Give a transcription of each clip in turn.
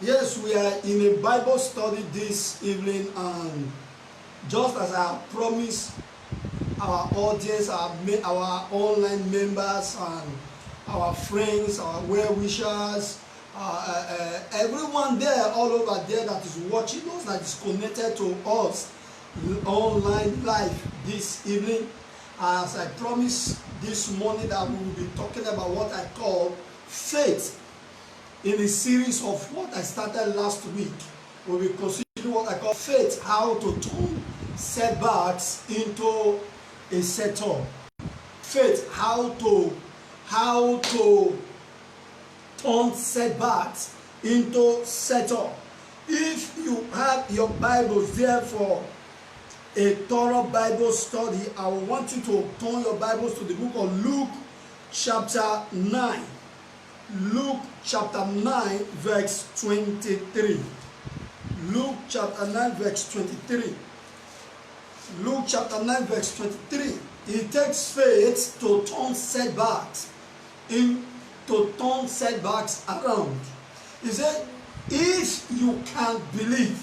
Yes, we are in a Bible study this evening, and just as I promised our audience, our online members, and our friends, our well-wishers, everyone there, all over there that is watching us, that is connected to us online live this evening. As I promised this morning, that we will be talking about what I call faith in a series of what I started last week. We will consider what I call faith, how to turn setbacks into a setup. Faith, how to turn setbacks into setup. If you have your Bibles there for a thorough Bible study, I want you to turn your Bibles to the book of Luke chapter 9. Luke chapter 9 verse 23. Luke chapter 9 verse 23. Luke chapter 9 verse 23. It takes faith to turn setbacks around. He said, if you can believe,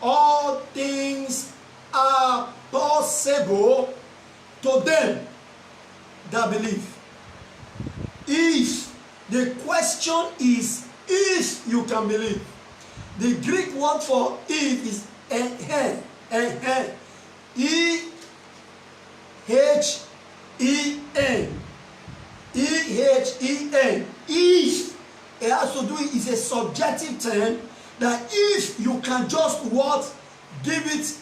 all things are possible to them that believe. If the question is if you can believe, the Greek word for if is ehen, E-H-E-N. E-H-E-N. If it has to do, is a subjective term, that if you can just what, give it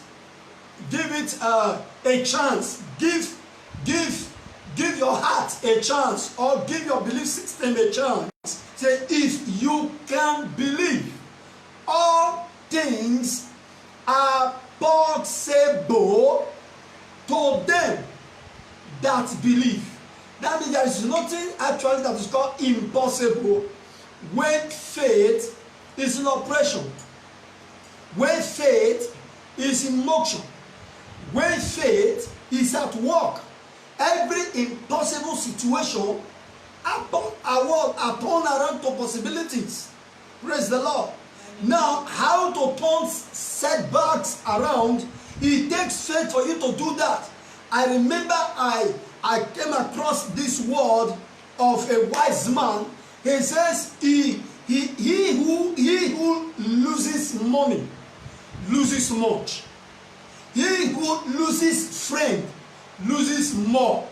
a chance, give your heart a chance, or give your belief system a chance. Say, if you can believe, all things are possible to them that believe. That means there is nothing actually that is called impossible when faith is in operation, when faith is in motion, when faith is at work. Every impossible situation are turned around to possibilities. Praise the Lord. Now, how to turn setbacks around? It takes faith for you to do that. I remember I came across this word of a wise man. He says, he who loses money loses much. He who loses friend loses more.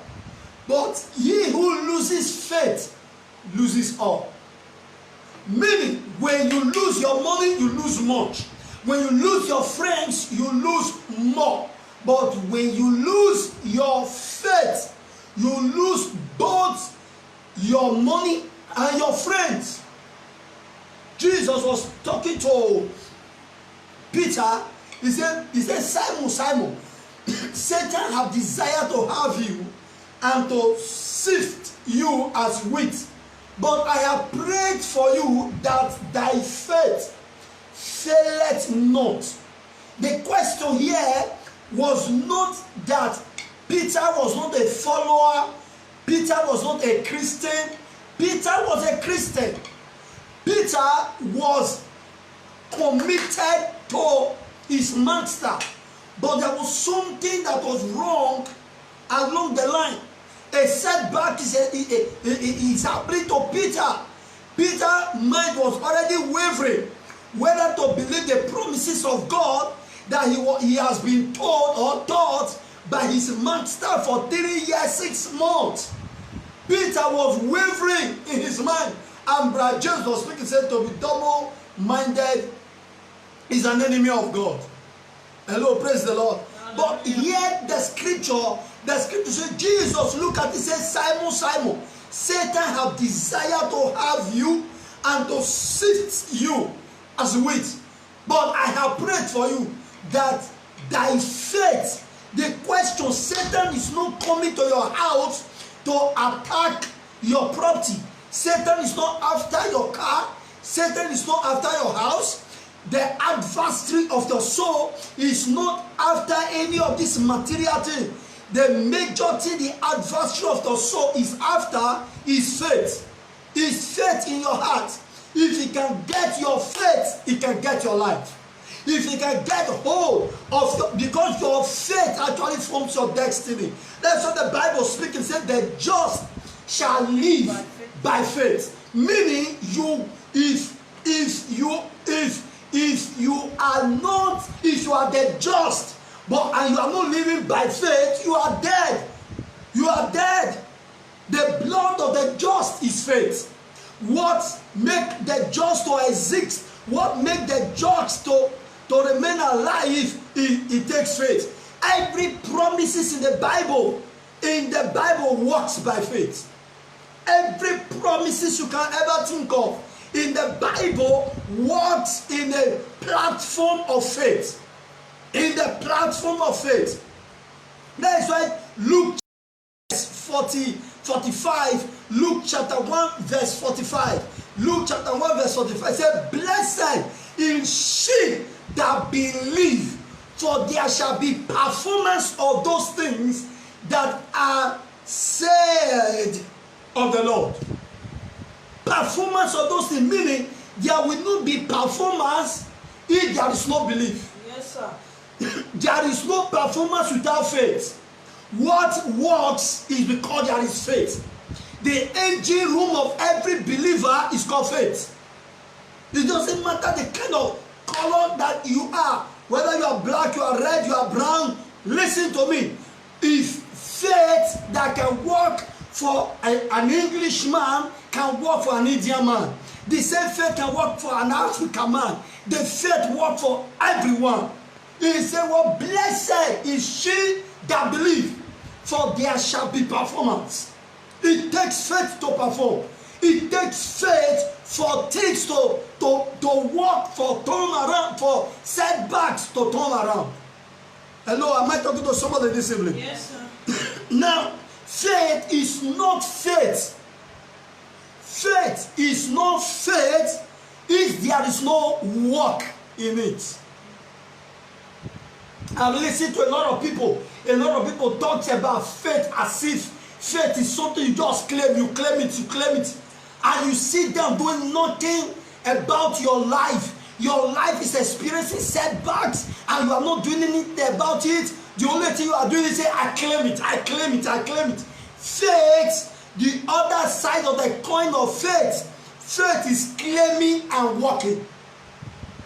But he who loses faith loses all. Meaning, when you lose your money, you lose much. When you lose your friends, you lose more. But when you lose your faith, you lose both your money and your friends. Jesus was talking to Peter. He said, Simon, Simon, Satan have desired to have you and to sift you as wheat. But I have prayed for you that thy faith faileth not. The question here was not that Peter was not a follower, Peter was not a Christian. Peter was a Christian. Peter was committed to his master, but there was something that was wrong along the line. A setback is happening to Peter. Peter's mind was already wavering whether to believe the promises of God that he has been told or taught by his master for 3 years, 6 months. Peter was wavering in his mind. And Brother James was speaking, said to be double-minded is an enemy of God. Hello, praise the Lord. But yet the scripture says, Jesus look at it, says, Simon, Simon, Satan have desired to have you and to sift you as wheat. But I have prayed for you that thy faith, the question, Satan is not coming to your house to attack your property. Satan is not after your car. Satan is not after your house. The adversary of the soul is not after any of this material thing. The major thing the adversary of the soul is after is faith. is faith in your heart. If he can get your faith, he can get your life. If he can get hold of your, because your faith actually forms your destiny. That's what the Bible speaking said, the just shall live by faith. Meaning if you are the just, and you are not living by faith, you are dead. You are dead. The blood of the just is faith. What make the just to exist? What make the just to remain alive? It takes faith. Every promises in the Bible works by faith. Every promises you can ever think of in the Bible works in a platform of faith. In the platform of faith. That is why Luke 45, Luke chapter 1 verse 45. Luke chapter 1 verse 45 says, blessed is she that believe, for there shall be performance of those things that are said of the Lord. Performance of those things, meaning there will not be performance if there is no belief. Yes, sir. There is no performance without faith. What works is because there is faith. The engine room of every believer is called faith. It doesn't matter the kind of color that you are, whether you are black, you are red, you are brown. Listen to me. If faith that can work for an Englishman can work for an Indian man, the same faith can work for an African man. The faith works for everyone. He said, well, blessed is she that believe, for there shall be performance. It takes faith to perform. It takes faith for things to work, for turn around, for setbacks to turn around. Hello, am I talking to somebody this evening? Yes, sir. Now, faith is not faith. Faith is not faith if there is no work in it. I've listened to a lot of people. A lot of people talk about faith as if faith is something you just claim. You claim it, you claim it. And you sit down doing nothing about your life. Your life is experiencing setbacks and you are not doing anything about it. The only thing you are doing is say, I claim it, I claim it, I claim it. Faith, the other side of the coin of faith, faith is claiming and working.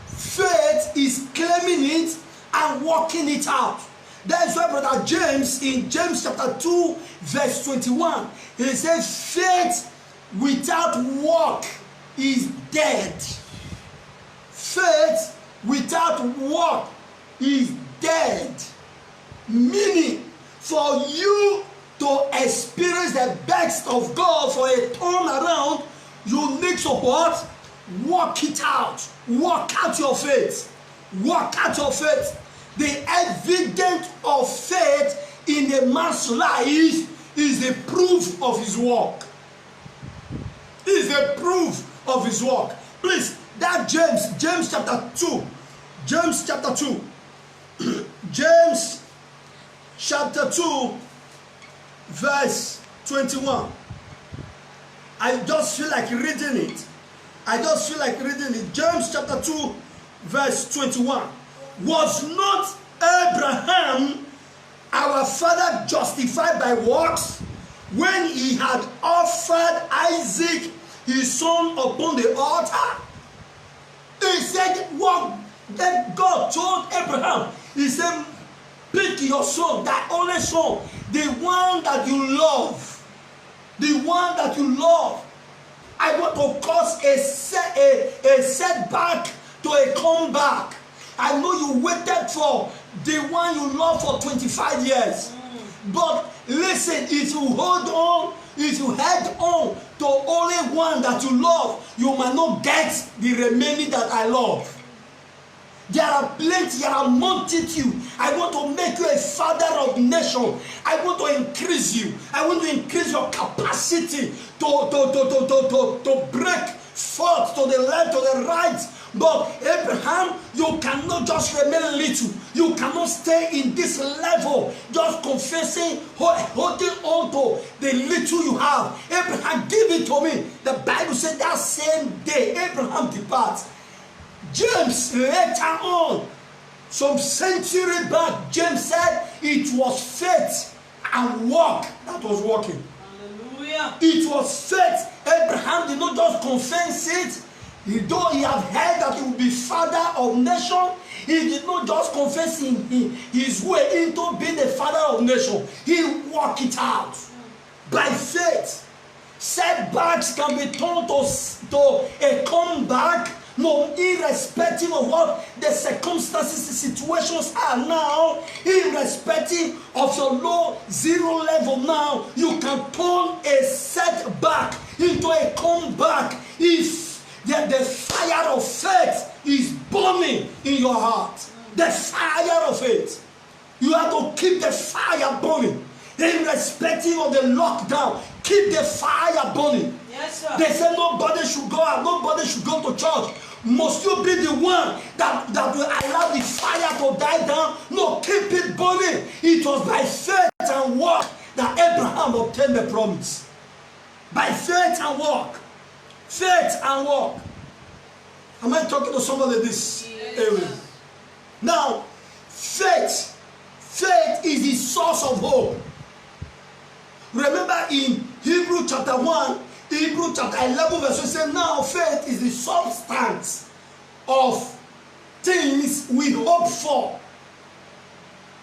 Faith is claiming it and working it out. That's why Brother James, in James chapter 2, verse 21, he says, faith without work is dead. Faith without work is dead. Meaning, for you to experience the best of God, for a turnaround, you need to what? Work it out. Work out your faith. Work out your faith. The evidence of faith in a man's life is the proof of his work. Is the proof of his work. Please, that James chapter 2. James chapter 2. James chapter 2, verse 21. I just feel like reading it. James chapter 2, verse 21. Was not Abraham, our father, justified by works when he had offered Isaac, his son, upon the altar? He said, what then God told Abraham, he said, pick your son, that only son, the one that you love. The one that you love. I want to cause a setback to a comeback. I know you waited for the one you love for 25 years. But listen, if you hold on, if you head on to only one that you love, you might not get the remaining that I love. There are plenty, there are multitude. I want to make you a father of nation. I want to increase you. I want to increase your capacity to break forth to the left, to the right But Abraham, you cannot just remain little. You cannot stay in this level, just confessing, holding on to the little you have. Abraham, give it to me. The Bible said that same day, Abraham departs. James later on, some century back, James said it was faith and work that was working. Hallelujah. It was faith. Abraham did not just confess it. Though he had heard that he would be father of nation, he did not just confess his way into being the father of nation. He worked it out by faith. Setbacks can be turned to a comeback, no, irrespective of what the circumstances, the situations are now, irrespective of your low zero level now, you can turn a setback into a comeback if the fire of faith is burning in your heart. The fire of faith. You have to keep the fire burning. Irrespective of the lockdown, keep the fire burning. Yes, sir. They say nobody should go out, nobody should go to church. Must you be the one that will allow the fire to die down? No, keep it burning. It was by faith and work that Abraham obtained the promise. By faith and work. Faith and work. Am I talking to somebody this area? Now, faith is the source of hope. Remember in Hebrew chapter 1, Hebrew chapter 11 verse 1 says, now faith is the substance of things we hope for.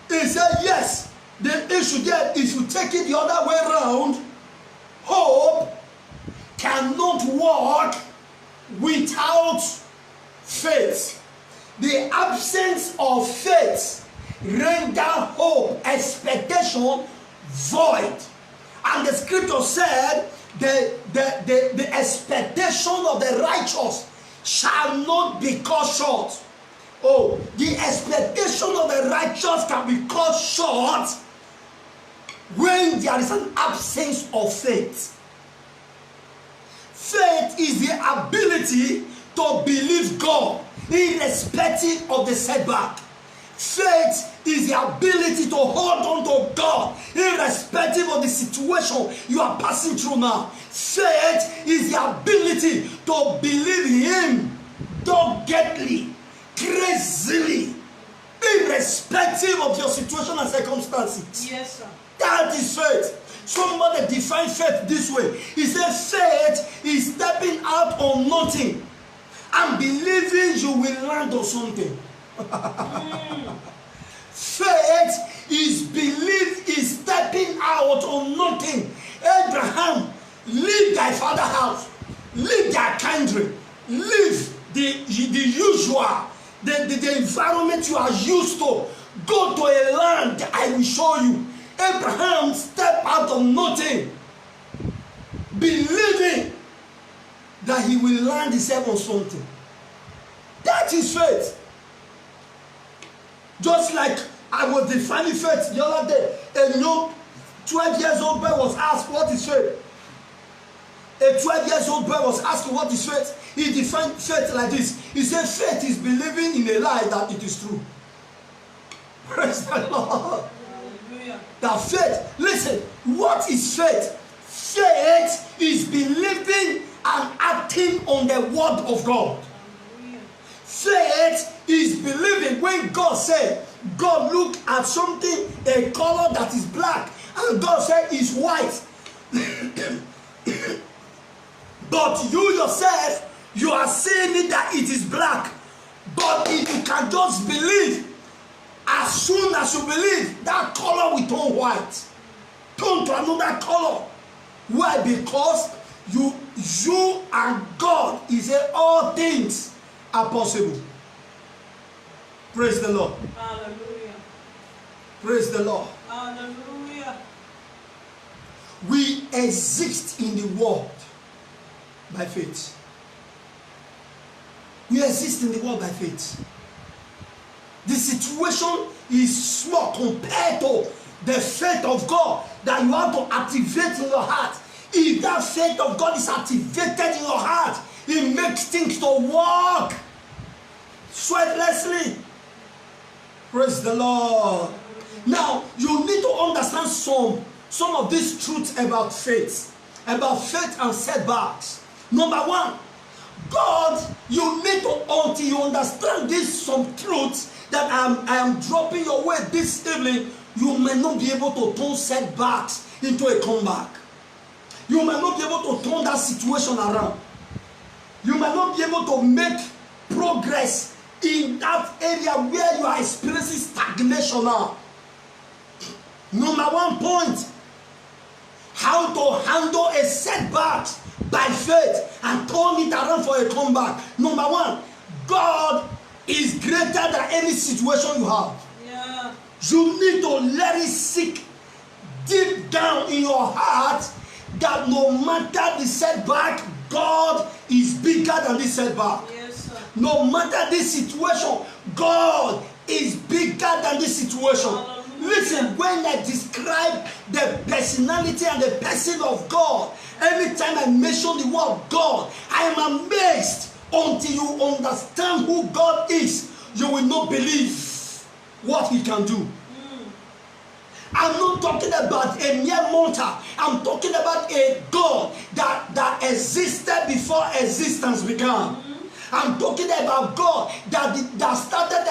He said, yes, the issue there, if you take it the other way around, hope cannot work without faith. The absence of faith render hope, expectation void. And the scripture said the expectation of the righteous shall not be cut short. Oh, the expectation of the righteous can be cut short when there is an absence of faith. Faith is the ability to believe God irrespective of the setback. Faith is the ability to hold on to God irrespective of the situation you are passing through now. Faith is the ability to believe Him doggedly, crazily, irrespective of your situation and circumstances. Yes, sir. That is faith. Somebody define faith this way. He said faith is stepping out on nothing and believing you will land on something. Faith is stepping out on nothing. Abraham, leave thy father's house, leave thy country, leave the usual, the environment you are used to. Go to a land I will show you. Abraham stepped out of nothing, believing that he will land himself on something. That is faith. Just like I was defining faith the other day, a young 12 years old boy was asked, what is faith? A 12 years old boy was asking, what is faith? He defined faith like this. He said, faith is believing in a lie that it is true. Praise the Lord. That faith, listen, what is faith? Faith is believing and acting on the word of God. Faith is believing when God said, God looked at something, a color that is black, and God said it's white. But you yourself, you are saying it that it is black. But if you can just believe, as soon as you believe, that color will turn white. Turn to another color. Why? Because you and God, He said all things are possible. Praise the Lord. Hallelujah. Praise the Lord. Hallelujah. We exist in the world by faith. We exist in the world by faith. The situation is small compared to the faith of God that you have to activate in your heart. If that faith of God is activated in your heart, it makes things to work sweatlessly. Praise the Lord. Now, you need to understand some of these truths about faith and setbacks. Number one, God, you need to, until you understand this, some truths that I am dropping your way this evening, you may not be able to turn setbacks into a comeback. You may not be able to turn that situation around. You may not be able to make progress in that area where you are experiencing stagnation now. Number one point, how to handle a setback by faith and turn it around for a comeback. Number one, God is greater than any situation you have. Yeah. You need to let it sink deep down in your heart that no matter the setback, God is bigger than this setback. Yes, sir. No matter this situation, God is bigger than this situation. Hallelujah. Listen, when I describe the personality and the person of God, anytime I mention the word God, I am amazed. Until you understand who God is, you will not believe what He can do. I'm not talking about a mere mortal. I'm talking about a God that existed before existence began. I'm talking about God that started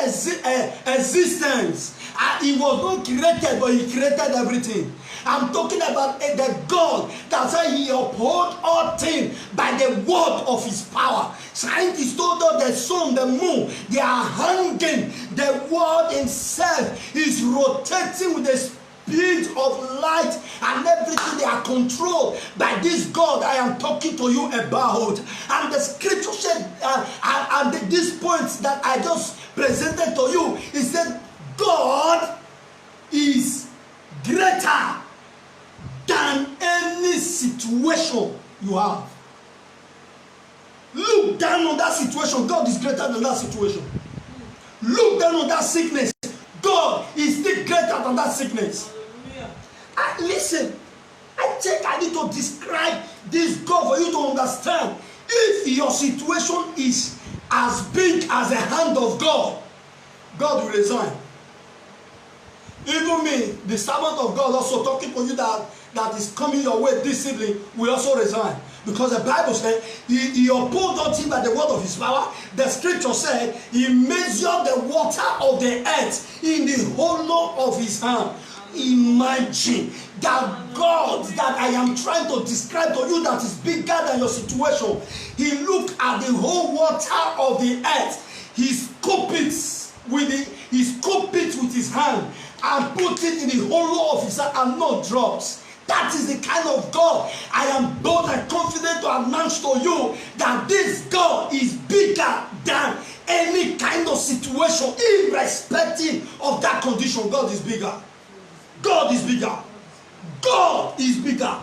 existence. He was not created, but He created everything. I'm talking about the God that said He upholds all things by the word of His power. Scientists told us the sun, the moon, they are hanging. The world Himself is rotating with the speed of light and everything. They are controlled by this God I am talking to you about. And the scripture said, and these points that I just presented to you, He said, God is greater than any situation you have. Look down on that situation. God is greater than that situation. Look down on that sickness. God is still greater than that sickness. Listen, I think I need to describe this God for you to understand. If your situation is as big as the hand of God, God will resign. Even me, the servant of God, also talking to you that is coming your way this evening, will also resign. Because the Bible said he upholds all things by the word of His power. The scripture said He measured the water of the earth in the hollow of His hand. Imagine that God that I am trying to describe to you that is bigger than your situation. He looked at the whole water of the earth. He scooped it with His hand and put it in the hollow of His hand and no drops. That is the kind of God I am bold and confident to announce to you that this God is bigger than any kind of situation, irrespective of that condition. God is bigger. God is bigger. God is bigger.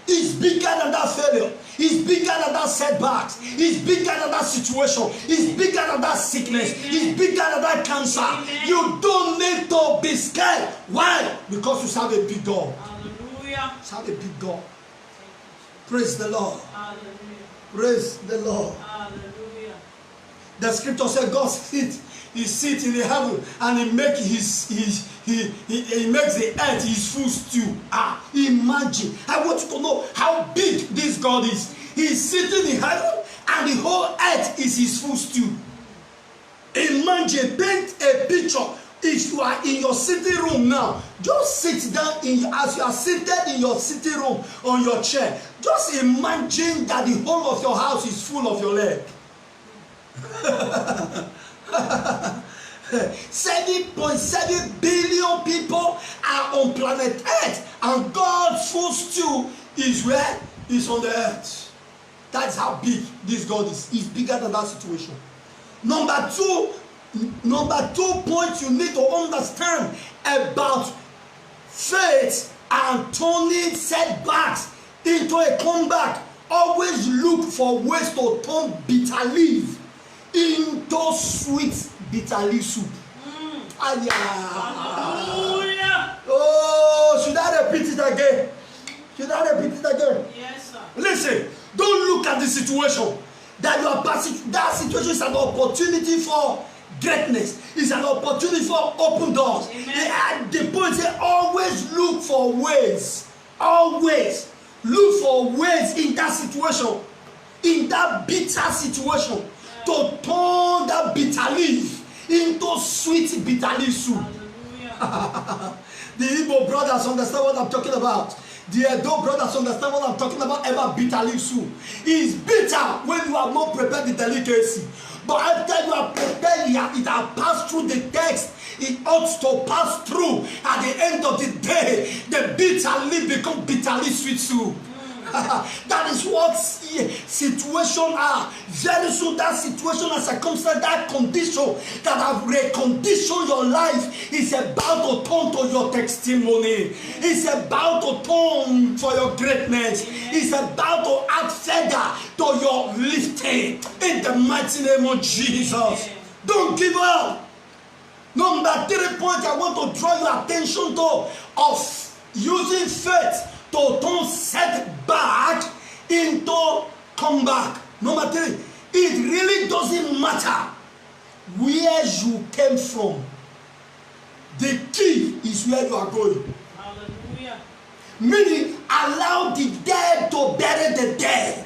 He's bigger than that failure. He's bigger than that setbacks. He's bigger than that situation. He's bigger than that sickness. Amen. He's bigger than that cancer. Amen. You don't need to be scared. Why? Because you serve a big God. Hallelujah. You serve a big God. Praise the Lord. Hallelujah. Praise the Lord. Hallelujah. The scripture said God sits in the heaven and He makes He makes the earth His footstool. Imagine. I want you to know how big this God is. He's sitting in heaven and the whole earth is His footstool. Imagine, paint a picture. If you are in your sitting room now, just sit down as you are seated in your sitting room on your chair. Just imagine that the whole of your house is full of your leg. 7.7 billion people are on planet Earth, and God's footstool is where? Is on the earth. That's how big this God is. He's bigger than that situation. Number two point you need to understand about faith and turning setbacks into a comeback. Always look for ways to turn bitter leaf into sweet bitter leaf soup. Hallelujah. Oh, should I repeat it again? Should I repeat it again? Yes, sir. Listen, don't look at the situation. that you are passing, that situation is an opportunity for greatness. It's an opportunity for open doors. And the point is always look for ways. Always look for ways in that situation, in that bitter situation, to turn that bitter leaf into sweet bitter leaf soup. The Igbo brothers understand what I'm talking about. The Edo brothers understand what I'm talking about bitter leaf soup. It's bitter when you have not prepared the delicacy. But after you are prepared, it has passed through the text. It ought to pass through. At the end of the day, the bitter leaf becomes bitter leaf sweet soup. That is what situation are. Very soon that situation and circumstance, that condition that have reconditioned your life is about to turn to your testimony. It's about to turn for your greatness. It's about to add feather to your lifting in the mighty name of Jesus. Don't give up. Number 3 point I want to draw your attention to of using faith to turn setback into comeback. Number 3, it really doesn't matter where you came from. The key is where you are going. Hallelujah. Meaning, allow the dead to bury the dead.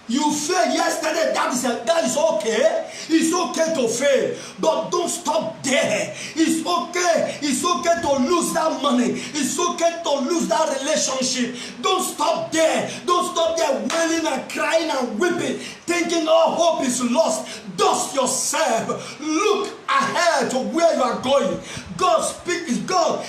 You failed yesterday, that is okay. It's okay to fail, but don't stop there. It's okay to lose that money. It's okay to lose that relationship. Don't stop there. Don't stop there wailing and crying and weeping, thinking all hope is lost. Dust yourself. Look ahead to where you are going. God speaking to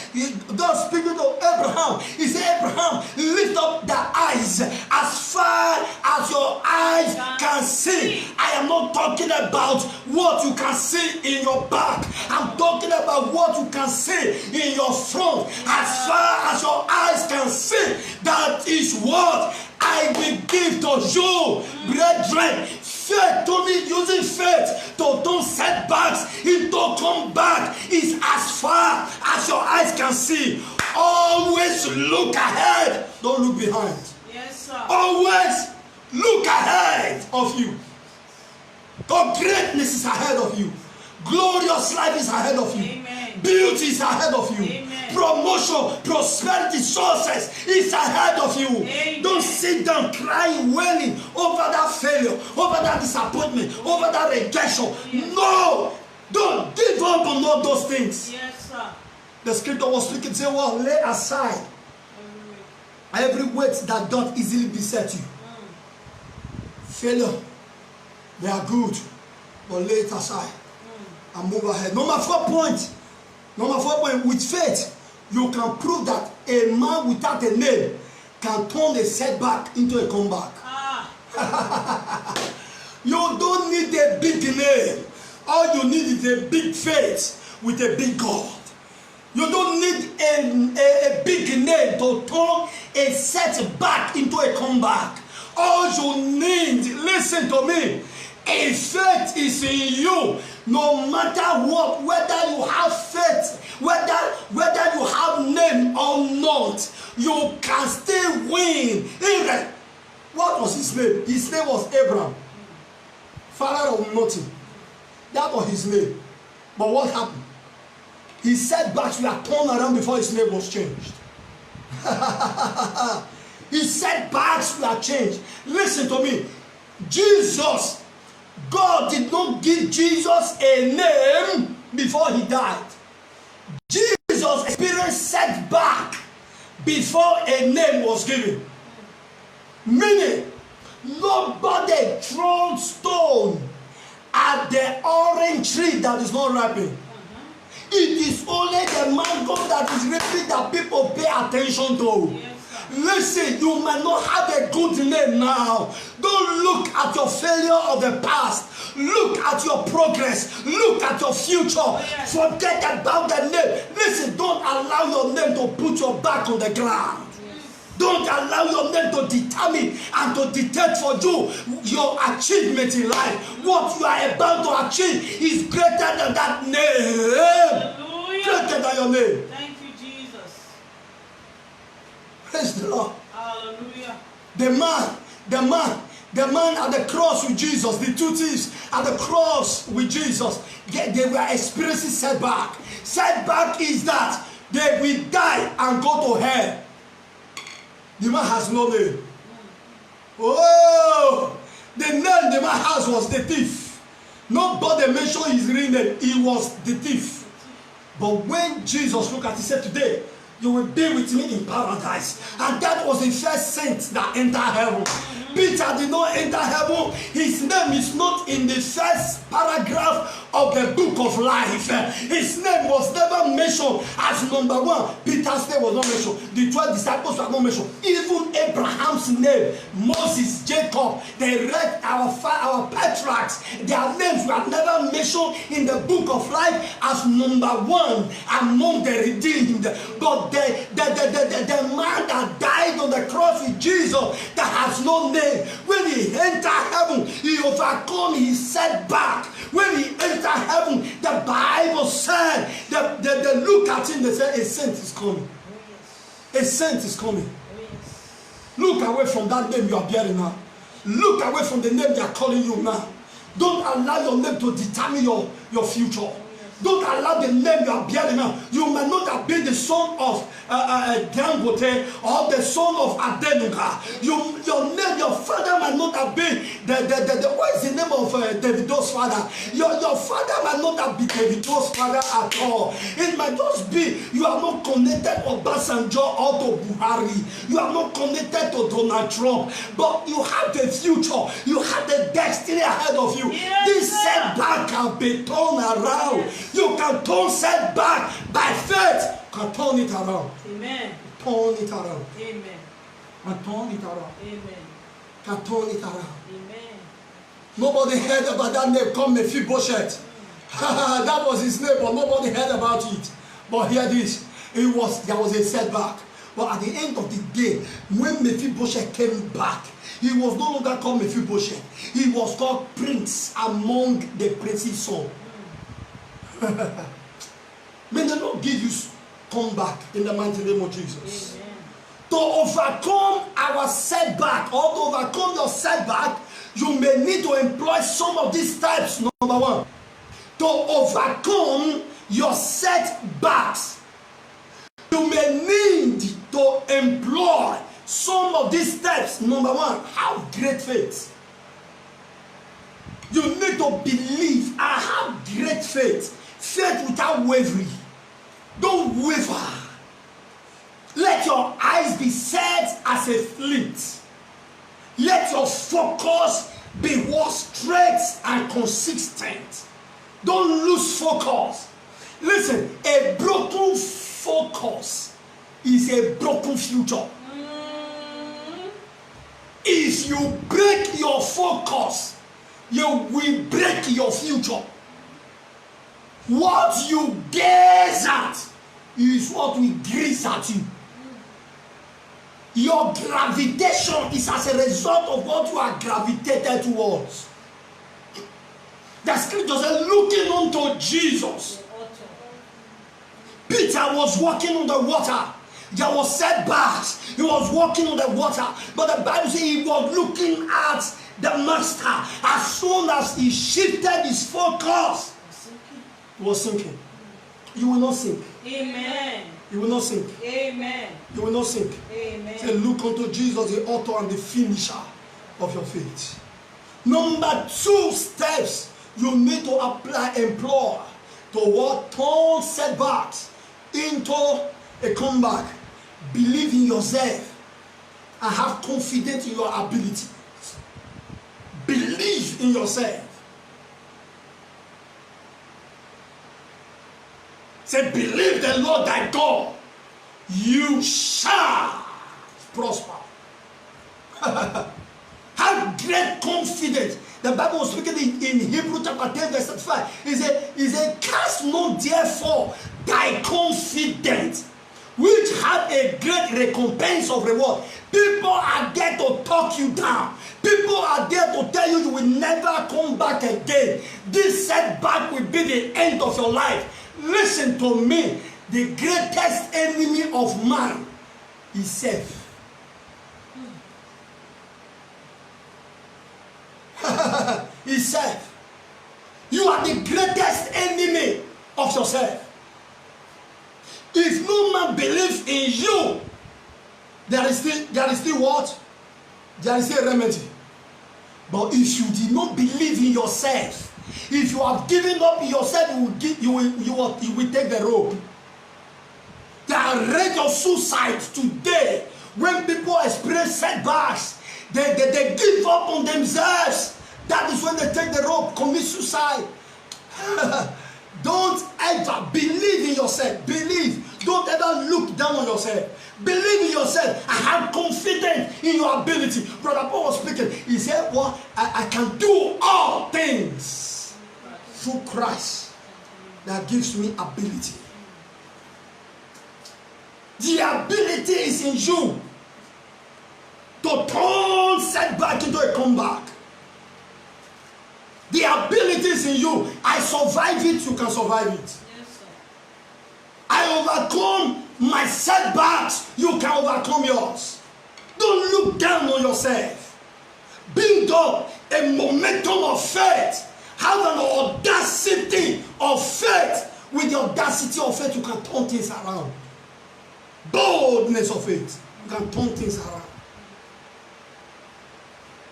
Abraham. He said, Abraham, lift up the eyes as far as your eyes can see. I am not talking about what you can see in your back. I'm talking about what you can see in your front. As far as your eyes can see, that is what I will give to you, brethren. Faith, to me, using faith to turn setbacks into comeback is as far as your eyes can see. Always look ahead, don't look behind. Yes, sir. Always look ahead of you. God, greatness is ahead of you. Glorious life is ahead of you. Amen. Beauty is ahead of you. Amen. Promotion, prosperity, success is ahead of you. Amen. Don't sit down crying, wailing over that failure, over that disappointment, over that rejection. Yes. No! Don't give up on all those things. Yes, sir. The scripture was speaking, saying, well, lay aside every weight that doth easily beset you. Failure, they are good, but lay it aside and move ahead. Number 4 point, with faith, you can prove that a man without a name can turn a setback into a comeback. You don't need a big name. All you need is a big faith with a big God. You don't need a big name to turn a setback into a comeback. All you need, listen to me, a faith is in you. No matter what, whether you have faith, whether you have name or not, you can still win. Even, what was his name? His name was Abraham, father of nothing. That was his name. But what happened? His setbacks were turned around before his name was changed. His setbacks were changed. Listen to me. Jesus, God did not give Jesus a name before he died. Jesus experienced setback before a name was given. Meaning, nobody throws stone at the orange tree that is not ripening. It is only the mango that is ripening that people pay attention to. Yes. Listen, you might not have a good name now. Don't look at your failure of the past. Look at your progress. Look at your future. Yes. Forget about the name. Listen, don't allow your name to put your back on the ground. Yes. Don't allow your name to determine and to dictate for you your achievement in life. What you are about to achieve is greater than that name. Hallelujah. Greater than your name. Thank you, Jesus. Praise the Lord. Hallelujah. The man The man at the cross with Jesus, the two thieves at the cross with Jesus, they were experiencing setback. Setback is that they will die and go to hell. The man has no name. Oh, the name the man has was the thief. Nobody mentioned his real name. He was the thief. But when Jesus looked at it, he said, today, you will be with me in paradise. And that was the first saint that entered heaven. Peter did not enter heaven. His name is not in the first paragraph of the book of life. His name was never mentioned as number one. Peter's name was not mentioned. The 12 disciples were not mentioned. Even Abraham's name, Moses, Jacob, they read our patriarchs. Their names were never mentioned in the book of life as number one among the redeemed. But the man that died on the cross with Jesus, that has no name, when he entered heaven, he overcome his setback. When he entered heaven, the Bible said that they look at him, they say, a saint is coming. A saint is coming. Look away from that name you are bearing now. Look away from the name they are calling you now. Don't allow your name to determine your future. Don't allow the name you are bearing now. You might not have been the son of Dangote or the son of Adenuga. Your name, your father might not have been what is the name of Davido's father? Your father might not have been Davido's father at all. It might just be you are not connected to Obasanjo or to Buhari. You are not connected to Donald Trump. But you have the future. You have the destiny ahead of you. Yes, this setback can be turned around. You can turn setback by faith. Can turn it around. Amen. Turn it around. Amen. And turn it around. Amen. Can turn it around. Amen. Nobody heard about that name called Mephibosheth. That was his name, but nobody heard about it. But hear this. There was a setback. But at the end of the day, when Mephibosheth came back, he was no longer called Mephibosheth. He was called Prince among the prince's son. May the Lord give you come back in the mighty name of Jesus. Amen. To overcome our setback or to overcome your setback, you may need to employ some of these types. Number one, to overcome your setbacks, you may need to employ some of these steps. Number one, have great faith. You need to believe and have great faith. Faith without wavering. Don't waver. Let your eyes be set as a flint. Let your focus be straight and consistent. Don't lose focus. Listen, a broken focus is a broken future. If you break your focus, you will break your future. What you gaze at is what will graze at you. Your gravitation is as a result of what you are gravitated towards. The scripture says, looking unto Jesus. Peter was walking on the water. There was setbacks. He was walking on the water. But the Bible says he was looking at the master. As soon as he shifted his focus, he was sinking. You will not sink. Amen. You will not sink. Amen. You will not sink. Amen. Say, look unto Jesus, the author and the finisher of your faith. Number 2 steps you need to employ to what? Turn setbacks into a comeback. Believe in yourself and have confidence in your ability. Believe in yourself. Say, believe the Lord thy God, you shall prosper. Have great confidence. The Bible was speaking in Hebrews chapter 10 verse 35. He said, cast not therefore thy confidence, which have a great recompense of reward. People are there to talk you down. People are there to tell you will never come back again. This setback will be the end of your life. Listen to me. The greatest enemy of man is self. is self. You are the greatest enemy of yourself. If no man believes in you, there is still what? There is still a remedy. But if you did not believe in yourself, if you have given up yourself, you will take the rope. There are rates of suicide today. When people experience setbacks, they give up on themselves. That is when they take the rope, commit suicide. Don't ever believe in yourself. Believe. Don't ever look down on yourself. Believe in yourself. I have confidence in your ability. Brother Paul was speaking. He said, well, I can do all things through Christ that gives me ability. The ability is in you to turn setback into a comeback. The ability is in you. I survive it, you can survive it. Yes, sir. I overcome my setbacks, you can overcome yours. Don't look down on yourself. Build up a momentum of faith. Have an audacity of faith. With the audacity of faith, you can turn things around. Boldness of faith, you can turn things around.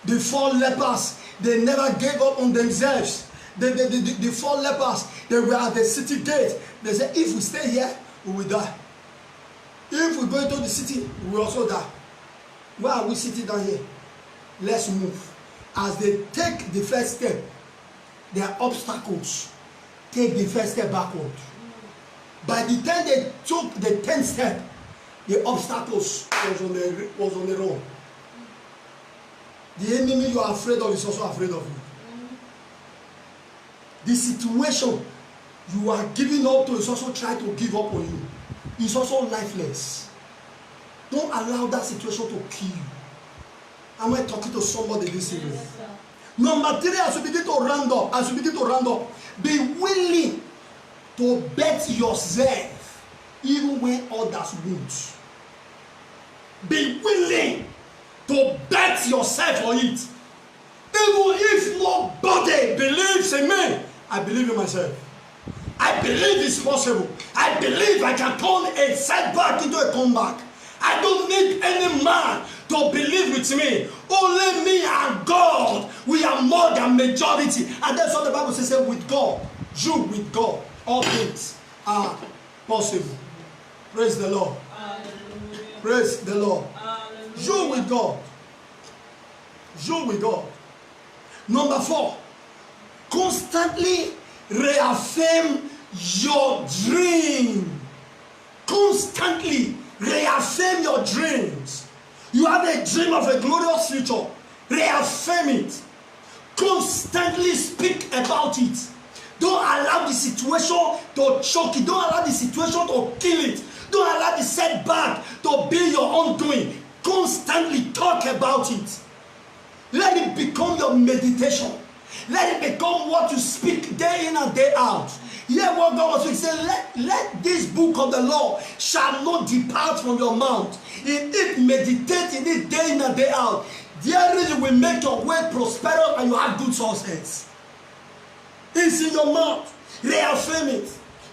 The 4 lepers, they never gave up on themselves. The 4 lepers, they were at the city gate. They said, if we stay here, we will die. If we go into the city, we will also die. Why are we sitting down here? Let's move. As they take the first step, there are obstacles. Take the first step backward. By the time they took the 10th step, the obstacles was on the road. The enemy you are afraid of is also afraid of you. The situation you are giving up to is also trying to give up on you. It's also lifeless. Don't allow that situation to kill you. Am I talking to somebody this evening? Yes, sir. Number 3, as you begin to round up, be willing to bet yourself even when others won't. Be willing to bet yourself on it. Even if nobody believes in me, I believe in myself. I believe it's possible. I believe I can turn a setback into a comeback. I don't need any man to believe with me. Only me and God. We are more than majority. And that's what the Bible says, with God. You with God. All things are possible. Praise the Lord. Hallelujah. Praise the Lord. Hallelujah. You with God. You with God. Number 4. Constantly reaffirm your dream. Constantly reaffirm your dreams. You have a dream of a glorious future. Reaffirm it. Constantly speak about it. Don't allow the situation to choke it. Don't allow the situation to kill it. Don't allow the setback to be your undoing. Constantly talk about it. Let it become your meditation. Let it become what you speak day in and day out. Hear what God was saying. Let this book of the law shall not depart from your mouth. In it, meditate in it day in and day out. Therein you will make your way prosperous and you have good success. It's in your mouth. Reaffirm it.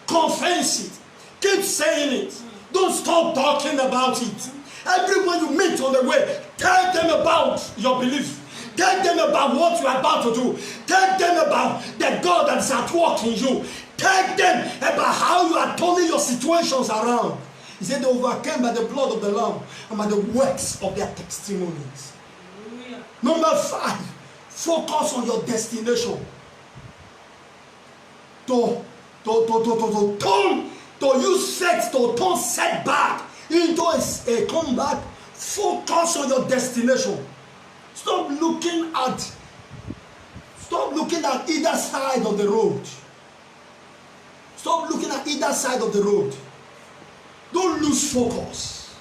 Confess it. Keep saying it. Don't stop talking about it. Everyone you meet on the way, tell them about your belief. Tell them about what you are about to do. Tell them about the God that is at work in you. Tell them about how you are turning your situations around. He said they overcame by the blood of the Lamb and by the works of their testimonies. Hallelujah. Number 5, focus on your destination. To use faith to turn setback into a comeback. Focus on your destination. Stop looking at either side of the road. Stop looking at either side of the road. Don't lose focus.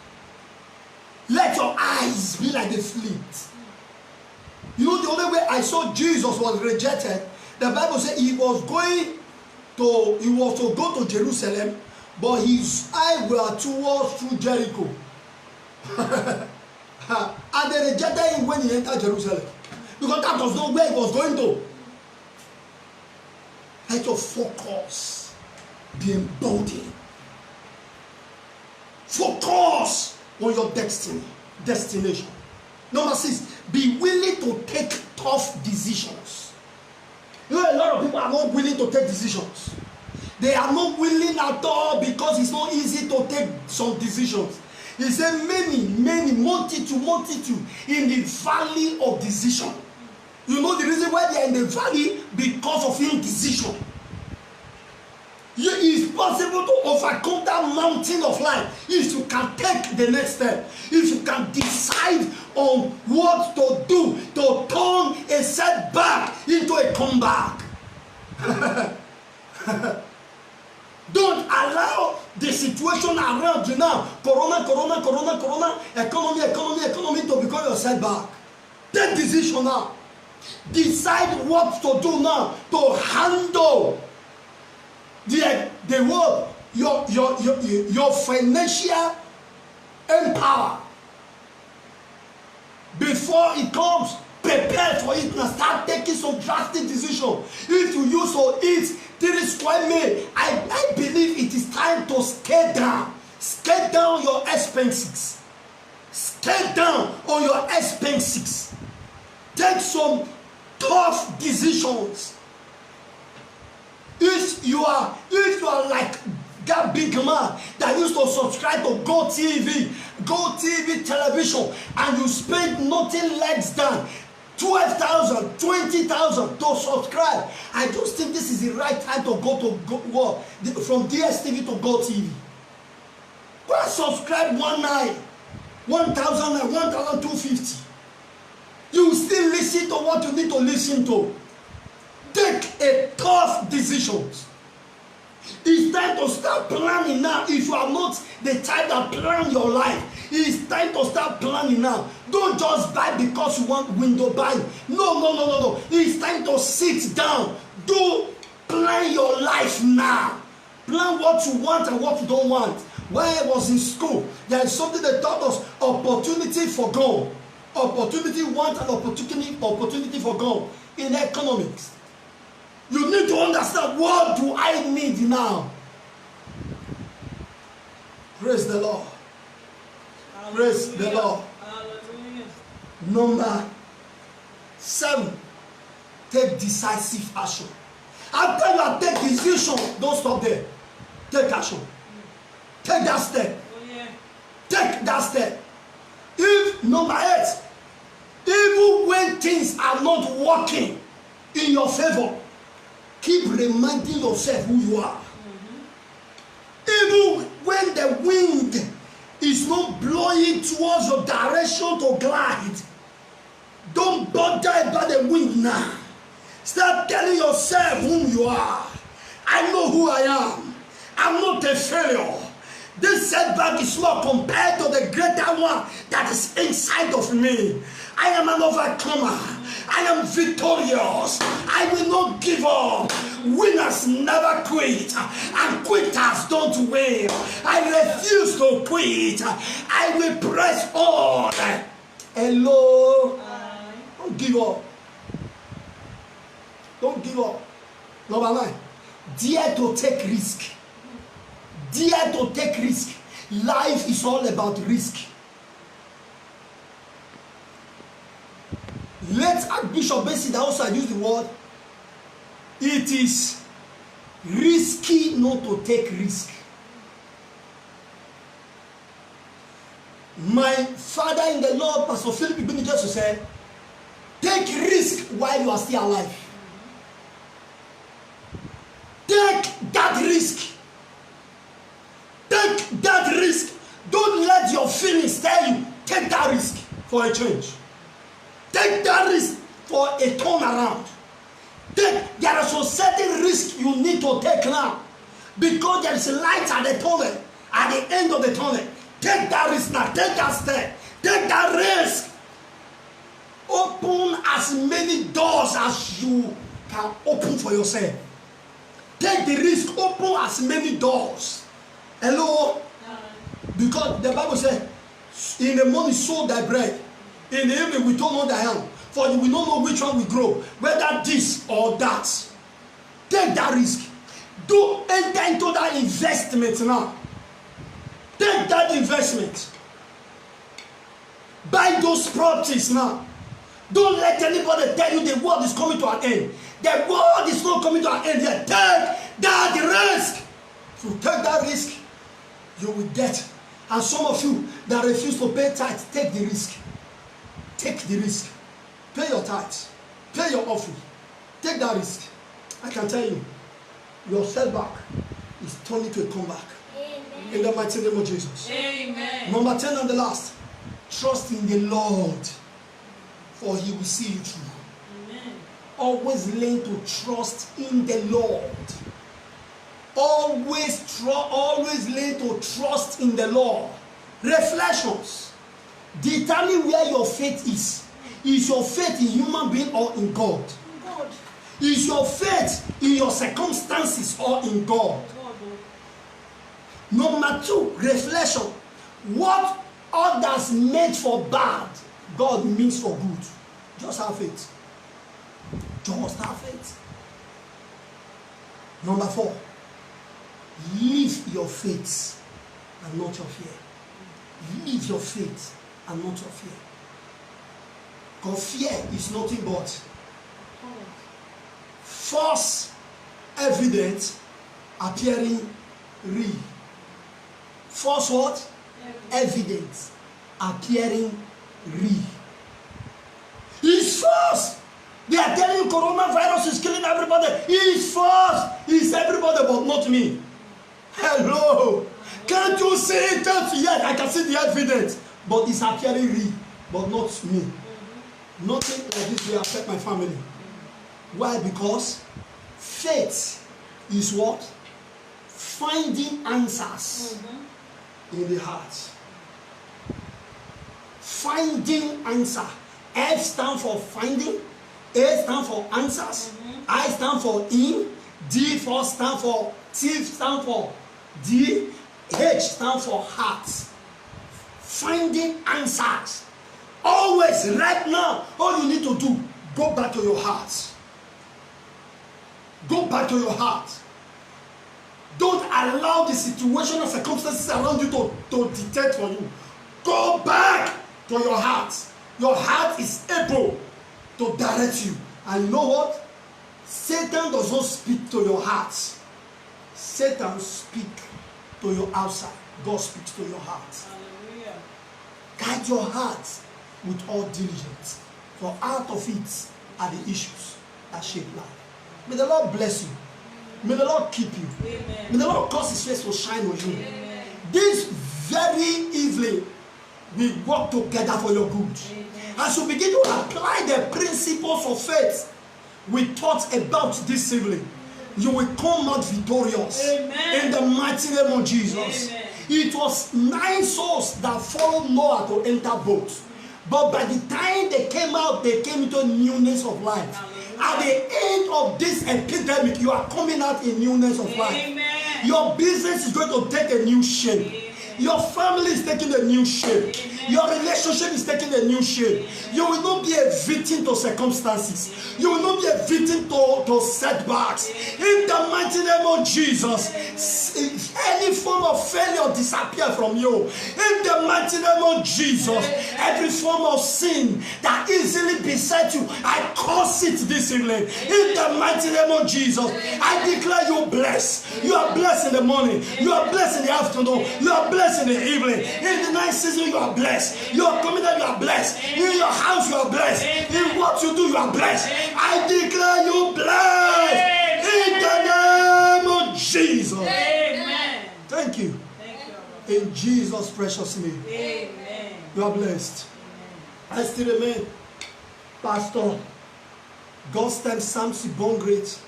Let your eyes be like the flint. You know, the only way I saw Jesus was rejected, the Bible said he was to go to Jerusalem, but his eyes were through Jericho. And they rejected him when he entered Jerusalem, because that was not where he was going to. Let your focus be emboldened. Focus on your destination. Number 6, be willing to take tough decisions. You know, a lot of people are not willing to take decisions. They are not willing at all because it's not easy to take some decisions. He said many, multitude in the valley of decision. You know the reason why they are in the valley? Because of indecision. It is possible to overcome that mountain of life if you can take the next step. If you can decide on what to do to turn a setback into a comeback. Don't allow the situation around you now, corona, economy to become your setback. Take decision now. Decide what to do now to handle the world, your financial empower. Before it comes, prepare for it and start taking some drastic decisions. If you used to eat 3 square meals, I believe it is time to scale down. Scale down your expenses. Scale down on your expenses. Take some tough decisions. If you are like that big man that used to subscribe to GoTV television, and you spend nothing less than 12,000, 20,000 to subscribe, I just think this is the right time to go from DSTV to GoTV. Go and subscribe 1,900, 1,000 and 1,250. You still listen to what you need to listen to. Take a tough decisions. It's time to start planning now. If you are not the type that plan your life, it's time to start planning now. Don't just buy because you want window buying. No. It's time to sit down. Plan your life now. Plan what you want and what you don't want. When I was in school, there is something that taught us: opportunity for God. Opportunity want and opportunity for God in economics. You need to understand, what do I need now? Praise the Lord. Praise the Lord. Number 7, take decisive action. After you have taken decision, don't stop there. Take action. Take that step. Take that step. If number 8, even when things are not working in your favor, keep reminding yourself who you are. Even when the wind is not blowing towards your direction to glide, don't bother about the wind now. Start telling yourself who you are. I know who I am. I'm not a failure. This setback is not compared to the greater one that is inside of me. I am an overcomer. I am victorious. I will not give up. Winners never quit, and quitters don't win. I refuse to quit. I will press on. Hello. Don't give up. Don't give up. Number 9, dare to take risk. Dare to take risk. Life is all about risk. Let Archbishop Bessie also use the word. It is risky not to take risk. My father in the Lord, Pastor Philip Ibn just said, take risk while you are still alive. Take that risk. Take that risk. Don't let your feelings tell you, take that risk for a change. Take that risk for a turnaround. There are some certain risks you need to take now, because there is a light at the tunnel, at the end of the tunnel. Take that risk now. Take that step. Take that risk. Open as many doors as you can open for yourself. Take the risk. Open as many doors. Hello? Because the Bible says, in the morning sow thy bread, in the evening we don't know thy hand, for we don't know which one will grow, whether this or that. Take that risk. Do enter into that investment now. Take that investment. Buy those properties now. Don't let anybody tell you the world is coming to an end. The world is not coming to an end yet. Take that risk. If you take that risk, you will get. And some of you that refuse to pay tithes, take the risk. Take the risk. Pay your tithes. Pay your offering. Take that risk. I can tell you, your setback is turning to a comeback. Amen. In the mighty name of Jesus. Amen. Number 10 and the last. Trust in the Lord, for he will see you through. Amen. Always learn to trust in the Lord. Always learn to trust in the Lord. Reflections. Determine where your faith is. Is your faith in human being or in God? God. Is your faith in your circumstances or in God? Number 2, reflection. What others meant for bad, God means for good. Just have faith. Just have faith. Number 4, live your faith and not your fear. Live your faith and not your fear. Because fear is nothing but false evidence appearing real. False what? Evidence appearing real. It's false. They are telling you coronavirus is killing everybody. It's false. It's everybody but not me. Hello. Can't you see it? Yes, I can see the evidence. But it's appearing real. But not me. Nothing like this will affect my family. Why? Because faith is what? Finding answers in the heart. Finding answer. F stand for finding. A stand for answers. I stand for in. D for stand for T stand for D. H stand for heart. Finding answers. Always, right now, all you need to do, go back to your heart. Go back to your heart. Don't allow the situation and circumstances around you to dictate for you. Go back to your heart. Your heart is able to direct you. And you know what? Satan does not speak to your heart. Satan speaks to your outside. God speaks to your heart. Hallelujah. Guide your heart with all diligence, for out of it are the issues that shape life. May the Lord bless you. May the Lord keep you. Amen. May the Lord cause his face to shine on you. Amen. This very evening, we work together for your good. Amen. As you begin to apply the principles of faith we taught about this evening, you will come out victorious. Amen. In the mighty name of Jesus. Amen. It was 9 souls that followed Noah to enter boat. But by the time they came out, they came into newness of life. Hallelujah. At the end of this epidemic, you are coming out in newness of life. Amen. Your business is going to take a new shape. Amen. Your family is taking a new shape. Amen. Your relationship is taking a new shape. Amen. You will not be a victim to circumstances. Amen. You will not be a victim to setbacks. Amen. In the mighty name of Jesus, any form of failure disappear from you. In the mighty name of Jesus, Amen. Every form of sin that easily besets you, I curse it this evening. In the mighty name of Jesus, I declare you blessed. You are blessed in the morning. You are blessed in the afternoon. You are blessed in the evening. In the night season, you are blessed. You are coming out, you are blessed. In your house, you are blessed. In what you do, you are blessed. I declare you blessed. In the name of Jesus. Amen. Thank you. Thank you. In Jesus' precious name. Amen. You are blessed. Amen. I still remain Pastor God's time Samson Bongreat,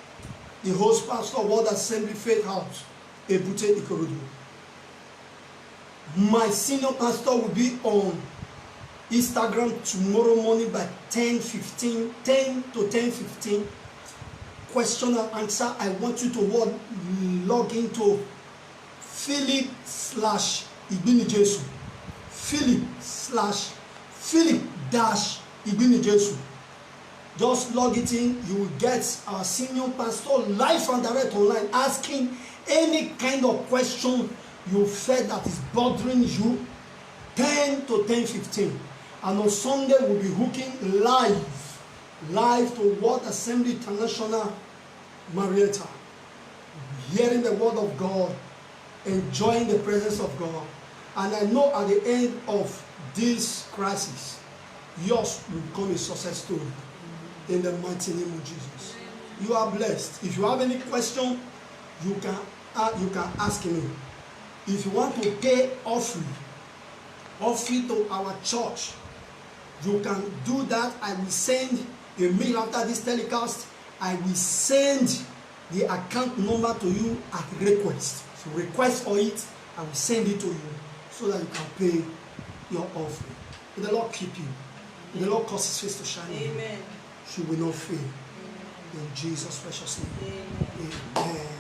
the host pastor of World Assembly Faith House, Ebute Ikorodu. My senior pastor will be on Instagram tomorrow morning by 10 to 10:15. Question and answer. I want you to log into Philip/Igbinijesu. Philip/Philip-Igbinijesu. Just log it in. You will get our senior pastor live and direct online asking any kind of question you feel that is bothering you. 10 to 10:15. And on Sunday we'll be hooking live to Word Assembly International Marietta. Hearing the word of God, enjoying the presence of God. And I know at the end of this crisis, yours will become a success story. In the mighty name of Jesus. You are blessed. If you have any question, you can ask me. If you want to pay offering to our church, you can do that. I will send a mail after this telecast. I will send the account number to you at request. If you request for it, I will send it to you so that you can pay your offering. May the Lord keep you. May the Lord cause his face to shine on you. Amen. You will not fail. In Jesus' precious name. Amen.